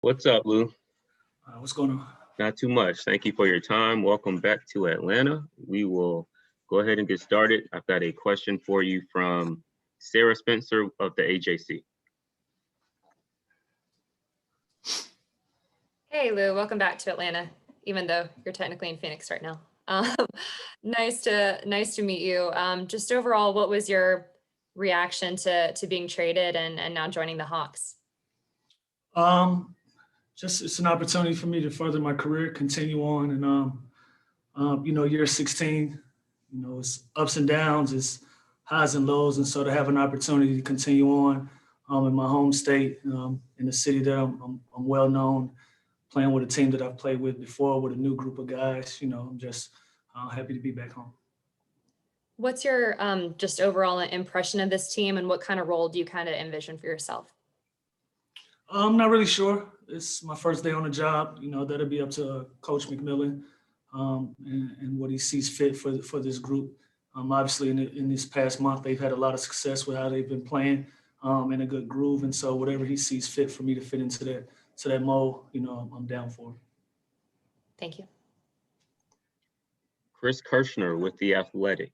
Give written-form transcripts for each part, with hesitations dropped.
What's up, Lou? What's going on? Not too much. Thank you for your time. Welcome back to Atlanta. We will go ahead and get started. I've got a question for you from Sarah Spencer of the AJC. Hey, Lou, welcome back to Atlanta, even though you're technically in Phoenix right now. Nice to meet you. Just overall, what was your reaction to being traded and now joining the Hawks? Just it's an opportunity for me to further my career, continue on, and year 16, it's ups and downs, it's highs and lows, and so to have an opportunity to continue on in my home state, in the city that I'm well known, playing with a team that I've played with before, with a new group of guys, I'm just happy to be back home. What's your just overall impression of this team, and what kind of role do you kind of envision for yourself? I'm not really sure. It's my first day on the job. That'll be up to Coach McMillan and what he sees fit for this group. Obviously, in this past month, they've had a lot of success with how they've been playing in a good groove. And so whatever he sees fit for me to fit into that mold, I'm down for. Thank you. Chris Kirschner with The Athletic.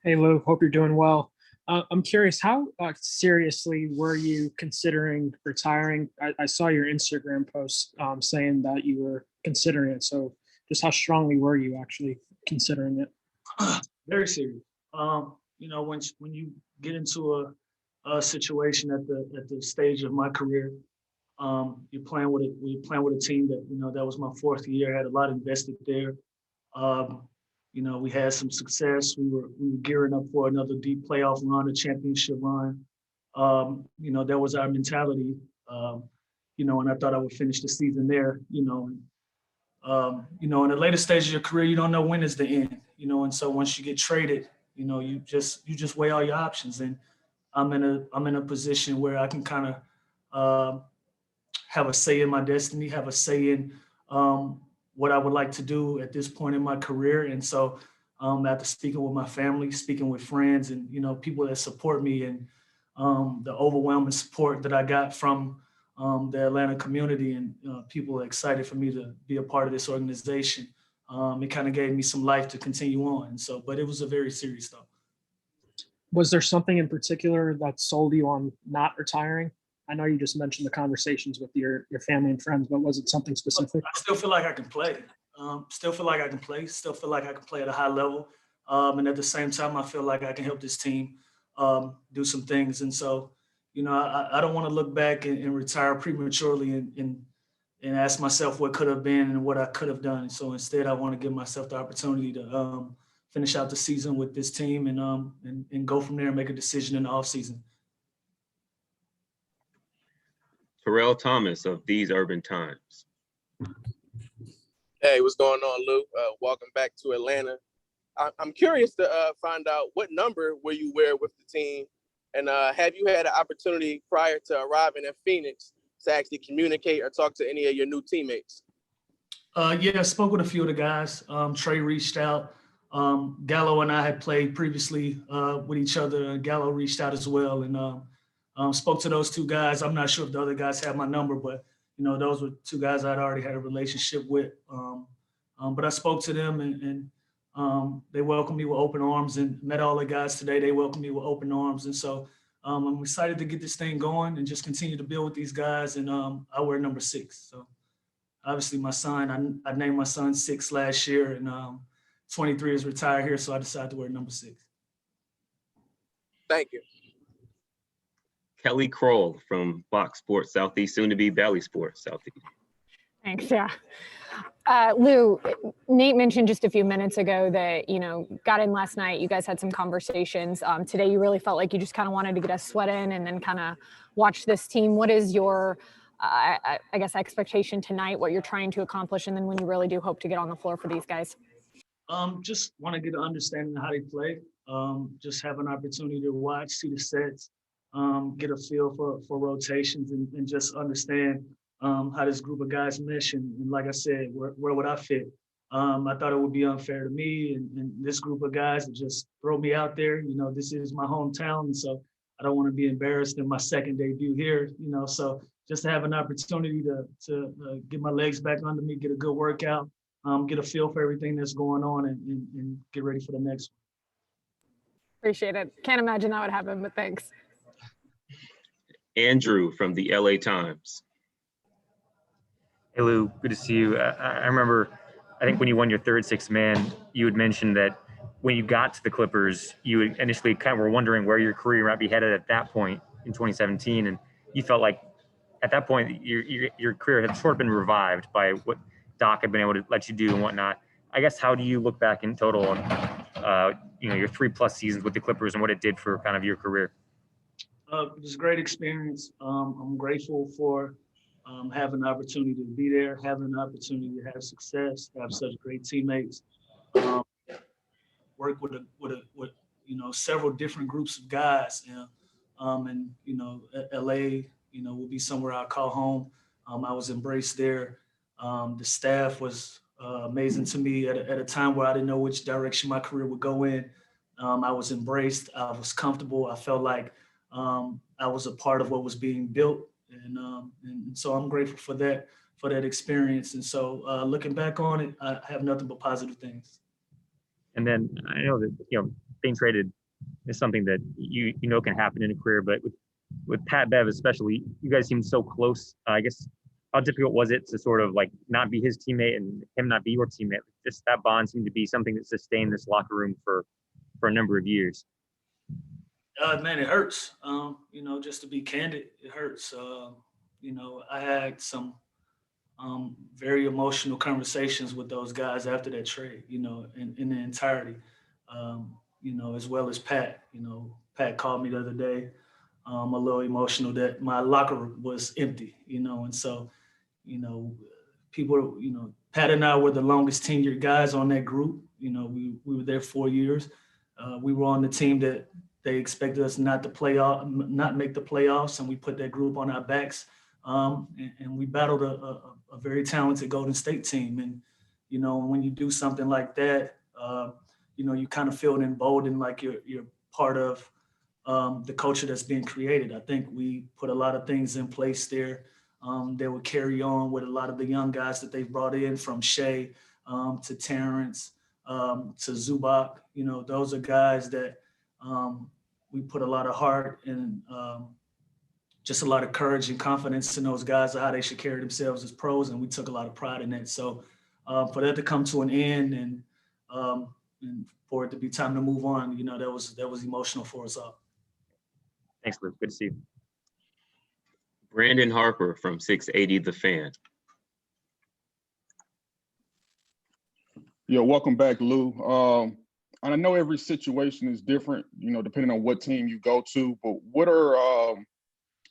Hey, Lou, hope you're doing well. I'm curious, how seriously were you considering retiring? I saw your Instagram post saying that you were considering it. So just how strongly were you actually considering it? Very serious. When you get into a situation at the stage of my career, you're playing with a team that, that was my fourth year, had a lot invested there. We had some success. We were gearing up for another deep playoff run, a championship run. That was our mentality. And I thought I would finish the season there. In the later stage of your career, you don't know when is the end. And so once you get traded, you just weigh all your options. And I'm in a position where I can kind of have a say in my destiny, have a say in what I would like to do at this point in my career. And so after speaking with my family, speaking with friends and, people that support me and the overwhelming support that I got from the Atlanta community and people excited for me to be a part of this organization, it kind of gave me some life to continue on. And so, but it was a very serious thought. Was there something in particular that sold you on not retiring? I know you just mentioned the conversations with your family and friends, but was it something specific? I still feel like I can play. Still feel like I can play at a high level. And at the same time, I feel like I can help this team do some things. And so, I don't want to look back and retire prematurely and ask myself what could have been and what I could have done. So instead, I want to give myself the opportunity to finish out the season with this team and go from there and make a decision in the offseason. Terrell Thomas of TheseUrbanTimes. Hey, what's going on, Lou? Welcome back to Atlanta. I'm curious to find out what number will you wear with the team, and have you had an opportunity prior to arriving at Phoenix to actually communicate or talk to any of your new teammates? Yeah, I spoke with a few of the guys. Trey reached out. Gallo and I had played previously with each other. Gallo reached out as well, and spoke to those two guys. I'm not sure if the other guys have my number, but those were two guys I'd already had a relationship with. But I spoke to them, and they welcomed me with open arms, and met all the guys today. They welcomed me with open arms, and so I'm excited to get this thing going and just continue to build with these guys. And I wear number 6. So obviously, my son, I named my son 6 last year, and 23 is retired here, so I decided to wear number 6. Thank you. Kelly Kroll from Fox Sports Southeast, soon to be Bally Sports Southeast. Thanks, yeah. Lou, Nate mentioned just a few minutes ago that, got in last night, you guys had some conversations. Today, you really felt like you just kind of wanted to get a sweat in and then kind of watch this team. What is your, I guess, expectation tonight, what you're trying to accomplish, and then when you really do hope to get on the floor for these guys? Just want to get an understanding of how they play. Just have an opportunity to watch, see the sets, get a feel for rotations, and just understand how this group of guys mesh. And like I said, where would I fit? I thought it would be unfair to me and this group of guys to just throw me out there. This is my hometown, and so I don't want to be embarrassed in my second debut here. So just to have an opportunity to get my legs back under me, get a good workout, get a feel for everything that's going on, and get ready for the next one. Appreciate it. Can't imagine that would happen, but thanks. Andrew from the LA Times. Hey Lou, good to see you. I remember, I think when you won your third sixth man, you had mentioned that when you got to the Clippers, you initially kind of were wondering where your career might be headed at that point in 2017, and you felt like at that point your career had sort of been revived by what Doc had been able to let you do and whatnot. I guess how do you look back in total on your 3+ seasons with the Clippers and what it did for kind of your career? It was a great experience. I'm grateful for having the opportunity to be there, having the opportunity to have success, have such great teammates, work with several different groups of guys, and LA, will be somewhere I call home. I was embraced there. The staff was amazing to me at a time where I didn't know which direction my career would go in. I was embraced. I was comfortable. I felt like I was a part of what was being built, and so I'm grateful for that experience. And so looking back on it, I have nothing but positive things. And then I know that being traded is something that you know can happen in a career, but with Pat Bev especially, you guys seemed so close. I guess how difficult was it to sort of like not be his teammate and him not be your teammate? Just that bond seemed to be something that sustained this locker room for a number of years. Man, it hurts. Just to be candid, it hurts. I had some very emotional conversations with those guys after that trade, in the entirety, as well as Pat. Pat called me the other day, a little emotional that my locker room was empty, and so, people, Pat and I were the longest tenured guys on that group. We were there 4 years. We were on the team that they expected us not make the playoffs, and we put that group on our backs. And we battled a very talented Golden State team. And, when you do something like that, you kind of feel emboldened, like you're part of the culture that's being created. I think we put a lot of things in place there that would carry on with a lot of the young guys that they've brought in, from Shea to Terrence to Zubac. Those are guys that we put a lot of heart and just a lot of courage and confidence in those guys of how they should carry themselves as pros, and we took a lot of pride in that. So for that to come to an end and for it to be time to move on, that was emotional for us all. Thanks, Luke. Good to see you. Brandon Harper from 680 The Fan. Yeah, welcome back, Lou. And I know every situation is different, depending on what team you go to. But what are,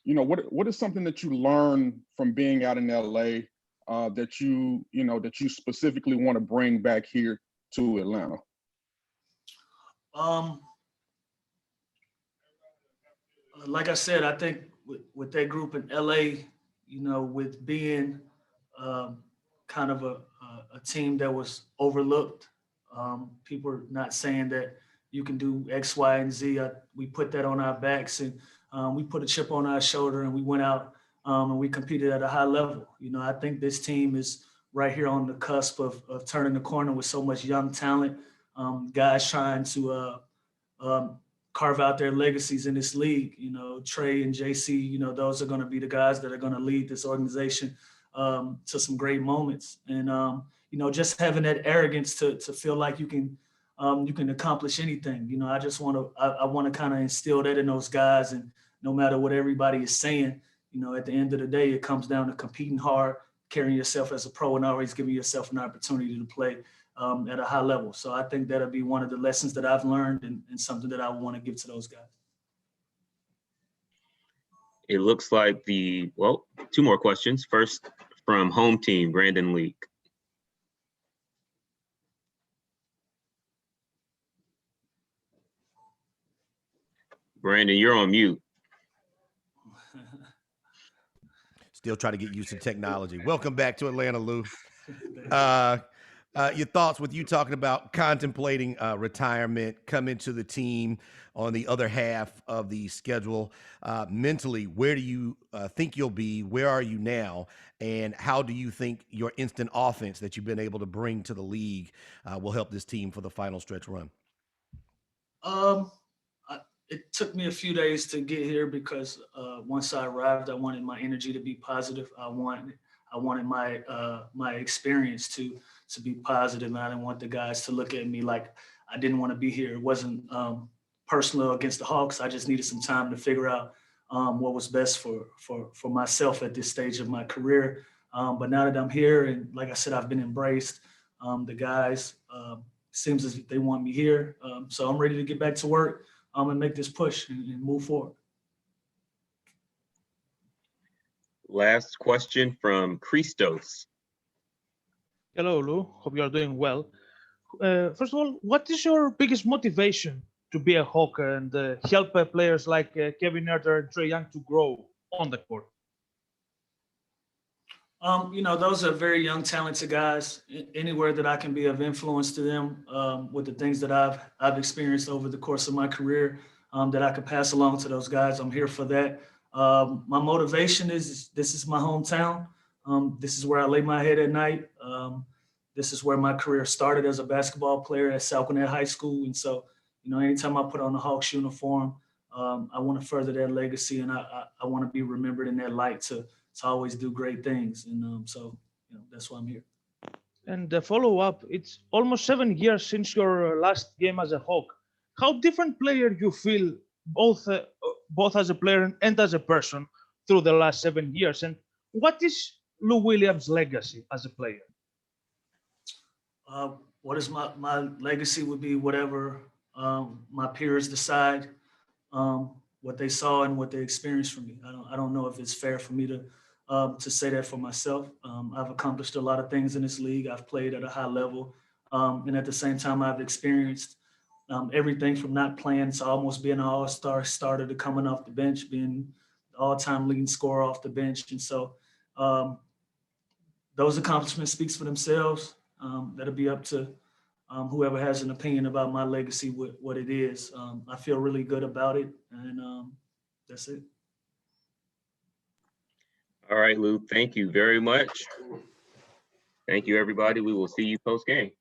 what is something that you learn from being out in LA that you specifically want to bring back here to Atlanta? Like I said, I think with that group in LA, with being kind of a team that was overlooked, people are not saying that you can do X, Y, and Z. We put that on our backs, and we put a chip on our shoulder, and we went out and we competed at a high level. I think this team is right here on the cusp of turning the corner with so much young talent, guys trying to carve out their legacies in this league. Trey and JC, those are going to be the guys that are going to lead this organization to some great moments. And, just having that arrogance to feel like you can accomplish anything. I want to kind of instill that in those guys. And no matter what everybody is saying, at the end of the day, it comes down to competing hard, carrying yourself as a pro, and always giving yourself an opportunity to play at a high level. So I think that'll be one of the lessons that I've learned and something that I want to give to those guys. It looks like two more questions. First, from home team, Brandon Leak. Brandon, you're on mute. Still trying to get used to technology. Welcome back to Atlanta, Lou. your thoughts with you talking about contemplating retirement, coming to the team on the other half of the schedule. Mentally, where do you think you'll be? Where are you now? And how do you think your instant offense that you've been able to bring to the league will help this team for the final stretch run? It took me a few days to get here because once I arrived, I wanted my energy to be positive. I wanted my experience to be positive, and I didn't want the guys to look at me like I didn't want to be here. It wasn't personal against the Hawks. I just needed some time to figure out what was best for myself at this stage of my career. But now that I'm here, and like I said, I've been embraced. The guys seems as if they want me here, so I'm ready to get back to work and make this push and move forward. Last question from Christos. Hello, Lou. Hope you are doing well. First of all, what is your biggest motivation to be a Hawk and help players like Kevin Herter and Trae Young to grow on the court? Those are very young, talented guys. Anywhere that I can be of influence to them with the things that I've experienced over the course of my career that I could pass along to those guys, I'm here for that. My motivation is this is my hometown. This is where I lay my head at night. This is where my career started as a basketball player at Salconnett High School. And so, anytime I put on the Hawks uniform, I want to further that legacy, and I want to be remembered in that light to always do great things. And so, that's why I'm here. And the follow-up, it's almost 7 years since your last game as a Hawk. How different player you feel both as a player and as a person through the last 7 years? And what is Lou Williams' legacy as a player? What is my legacy would be whatever my peers decide, what they saw and what they experienced from me. I don't know if it's fair for me to say that for myself. I've accomplished a lot of things in this league. I've played at a high level, and at the same time, I've experienced everything from not playing to almost being an all-star starter to coming off the bench, being the all-time leading scorer off the bench. And so those accomplishments speaks for themselves. That'll be up to whoever has an opinion about my legacy, what it is. I feel really good about it, and that's it. All right, Lou, thank you very much. Thank you, everybody. We will see you post-game.